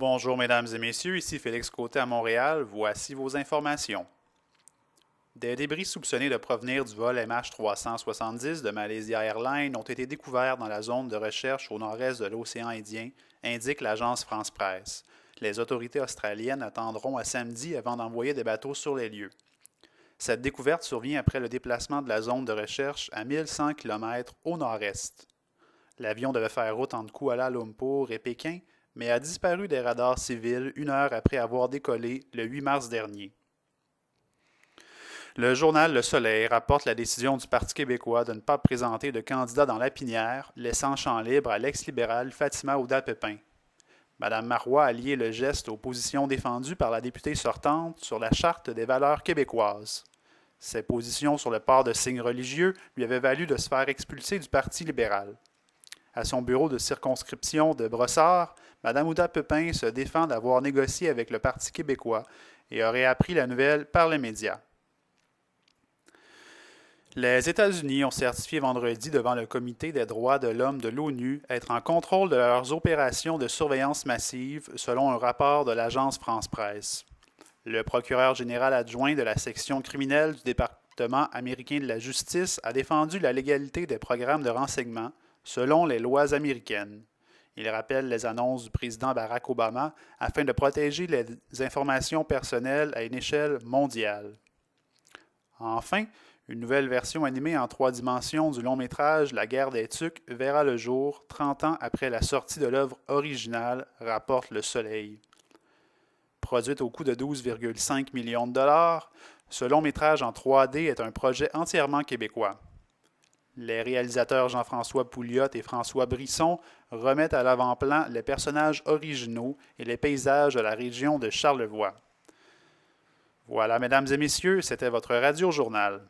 Bonjour mesdames et messieurs, ici Félix Côté à Montréal, voici vos informations. Des débris soupçonnés de provenir du vol MH370 de Malaysia Airlines ont été découverts dans la zone de recherche au nord-est de l'océan Indien, indique l'agence France-Presse. Les autorités australiennes attendront à samedi avant d'envoyer des bateaux sur les lieux. Cette découverte survient après le déplacement de la zone de recherche à 1100 km au nord-est. L'avion devait faire route entre Kuala Lumpur et Pékin, mais a disparu des radars civils 1 heure après avoir décollé le 8 mars dernier. Le journal Le Soleil rapporte la décision du Parti québécois de ne pas présenter de candidat dans la pinière, laissant champ libre à l'ex-libérale Fatima Ouda-Pepin. Mme Marois a lié le geste aux positions défendues par la députée sortante sur la Charte des valeurs québécoises. Ses positions sur le port de signes religieux lui avaient valu de se faire expulser du Parti libéral. À son bureau de circonscription de Brossard, Mme Ouda-Pepin se défend d'avoir négocié avec le Parti québécois et aurait appris la nouvelle par les médias. Les États-Unis ont certifié vendredi devant le Comité des droits de l'homme de l'ONU être en contrôle de leurs opérations de surveillance massive, selon un rapport de l'agence France-Presse. Le procureur général adjoint de la section criminelle du département américain de la justice a défendu la légalité des programmes de renseignement, selon les lois américaines. Il rappelle les annonces du président Barack Obama afin de protéger les informations personnelles à une échelle mondiale. Enfin, une nouvelle version animée en 3 dimensions du long-métrage La guerre des tucs verra le jour 30 ans après la sortie de l'œuvre originale, rapporte Le Soleil. Produite au coût de 12,5 millions de dollars, ce long-métrage en 3D est un projet entièrement québécois. Les réalisateurs Jean-François Pouliot et François Brisson remettent à l'avant-plan les personnages originaux et les paysages de la région de Charlevoix. Voilà, mesdames et messieurs, c'était votre Radio-Journal.